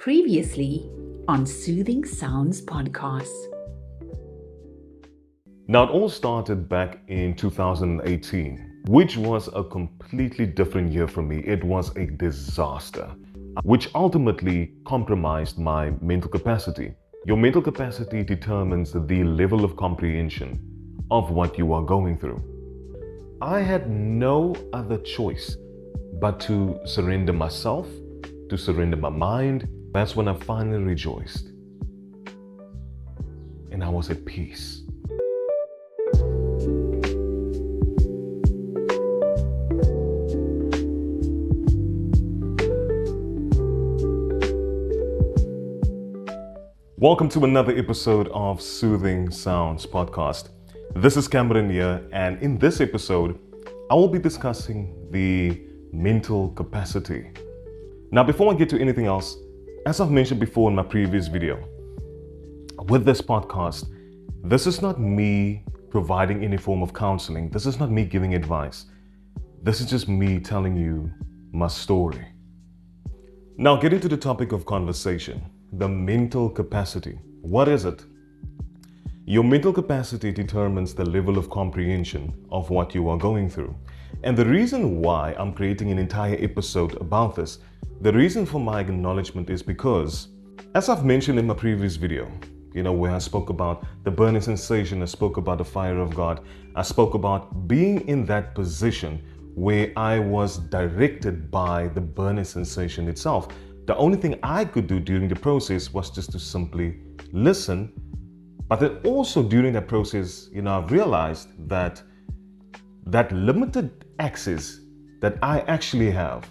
Previously on Soothing Sounds podcast. Now, it all started back in 2018, which was a completely different year for me. It was a disaster, which ultimately compromised my mental capacity. Your mental capacity determines the level of comprehension of what you are going through. I had no other choice but to surrender myself, to surrender my mind. That's when I finally rejoiced. And I was at peace. Welcome to another episode of Soothing Sounds podcast. This is Cameron here, and in this episode, I will be discussing the mental capacity. Now, before I get to anything else, as I've mentioned before in my previous video, with this podcast, this is not me providing any form of counseling. This is not me giving advice. This is just me telling you my story. Now, getting to the topic of conversation, the mental capacity. What is it? Your mental capacity determines the level of comprehension of what you are going through. And the reason why I'm creating an entire episode about this, the reason for my acknowledgement is because, as I've mentioned in my previous video, where I spoke about the burning sensation, I spoke about the fire of God, I spoke about being in that position where I was directed by the burning sensation itself. The only thing I could do during the process was just to simply listen. But then also during that process, I've realized that limited access that I actually have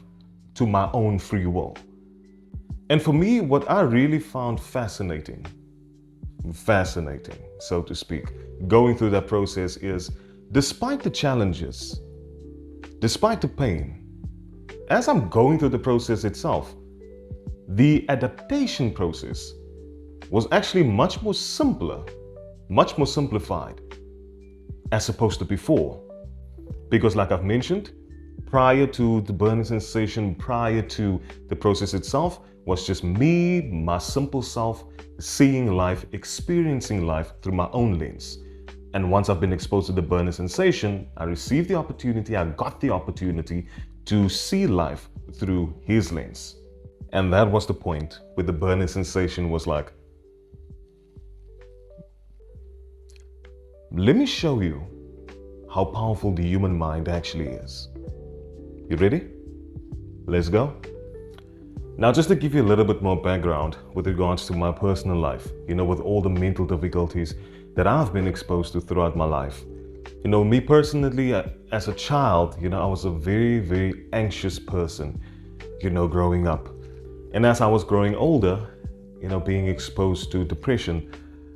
to my own free will. And for me, what I really found fascinating, so to speak, going through that process is, despite the challenges, despite the pain, as I'm going through the process itself, the adaptation process was actually much more simplified as opposed to before. Because like I've mentioned, prior to the burning sensation, prior to the process itself, was just me, my simple self, seeing life, experiencing life through my own lens. And once I've been exposed to the burning sensation, I received the opportunity, I got the opportunity to see life through his lens. And that was the point where the burning sensation was like, let me show you how powerful the human mind actually is. You ready? Let's go. Now, just to give you a little bit more background with regards to my personal life, with all the mental difficulties that I've been exposed to throughout my life. Me personally, as a child, I was a very, very anxious person, growing up. And as I was growing older, being exposed to depression,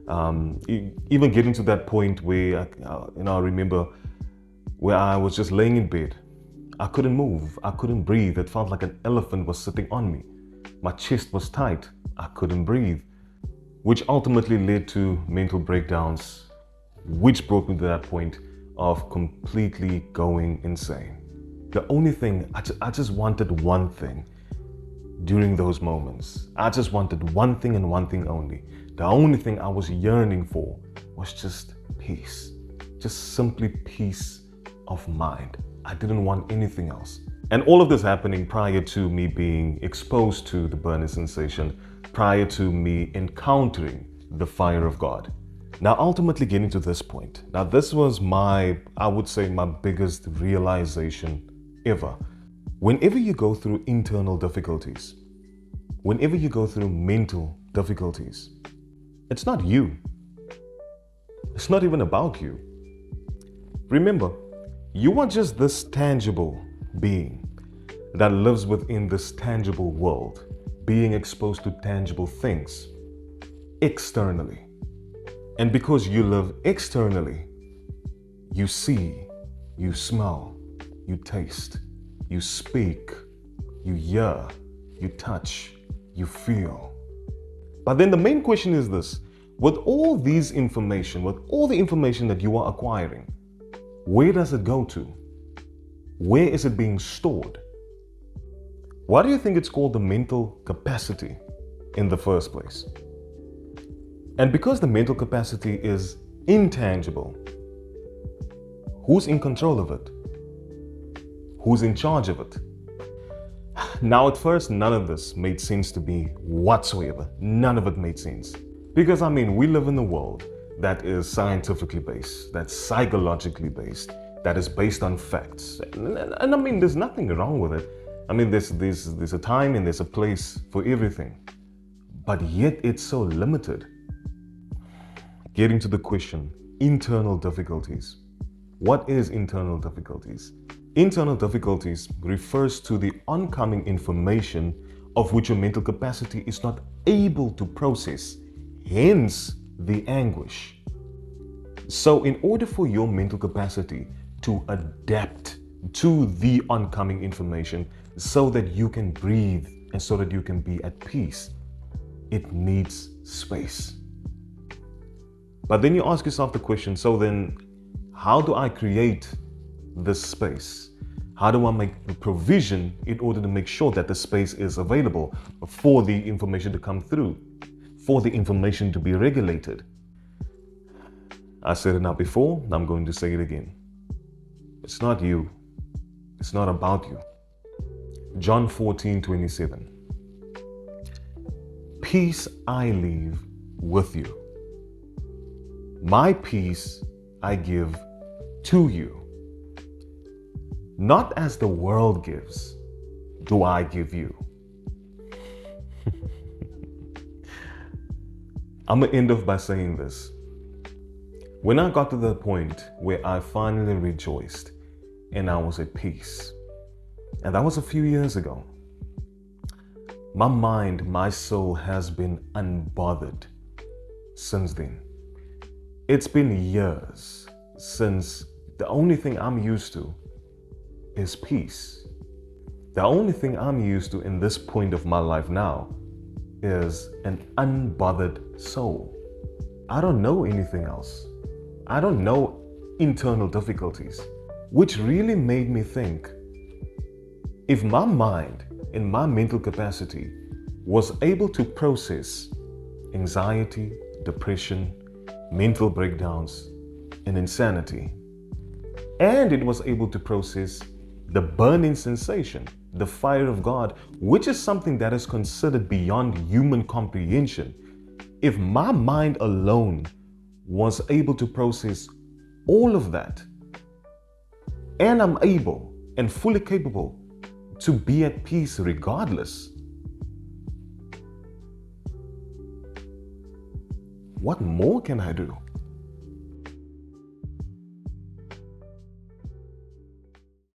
even getting to that point where, I remember where I was just laying in bed. I couldn't move. I couldn't breathe. It felt like an elephant was sitting on me. My chest was tight. I couldn't breathe, which ultimately led to mental breakdowns, which brought me to that point of completely going insane. The only thing, I just wanted one thing. During those moments, I just wanted one thing and one thing only. The only thing I was yearning for was just peace, just simply peace of mind. I didn't want anything else. And all of this happening prior to me being exposed to the burning sensation, prior to me encountering the fire of God. Now, ultimately getting to this point. Now, this was my biggest realization ever. Whenever you go through internal difficulties, whenever you go through mental difficulties, it's not you. It's not even about you. Remember, you are just this tangible being that lives within this tangible world, being exposed to tangible things externally. And because you live externally, you see, you smell, you taste, you speak, you hear, you touch, you feel. But then the main question is this: with all the information that you are acquiring, where does it go to? Where is it being stored? Why do you think it's called the mental capacity? in the first place. And because the mental capacity is intangible, who's in control of it? Who's in charge of it? Now, at first, none of this made sense to me whatsoever. None of it made sense. Because, we live in a world that is scientifically based, that's psychologically based, that is based on facts. And there's nothing wrong with it. There's a time and there's a place for everything. But yet it's so limited. Getting to the question, internal difficulties. What is internal difficulties? Internal difficulties refers to the oncoming information of which your mental capacity is not able to process, hence the anguish. So in order for your mental capacity to adapt to the oncoming information so that you can breathe and so that you can be at peace, it needs space. But then you ask yourself the question, so then how do I create this space? How do I make the provision in order to make sure that the space is available for the information to come through, for the information to be regulated? I said it now before, I'm going to say it again. It's not you. It's not about you. John 14:27. Peace I leave with you. My peace I give to you. Not as the world gives, do I give you. I'm going to end off by saying this. When I got to the point where I finally rejoiced and I was at peace, and that was a few years ago, my mind, my soul has been unbothered since then. It's been years since the only thing I'm used to is peace. The only thing I'm used to in this point of my life now is an unbothered soul. I don't know anything else. I don't know internal difficulties, which really made me think, if my mind and my mental capacity was able to process anxiety, depression, mental breakdowns, and insanity, and it was able to process the burning sensation, the fire of God, which is something that is considered beyond human comprehension. If my mind alone was able to process all of that, and I'm able and fully capable to be at peace regardless, what more can I do?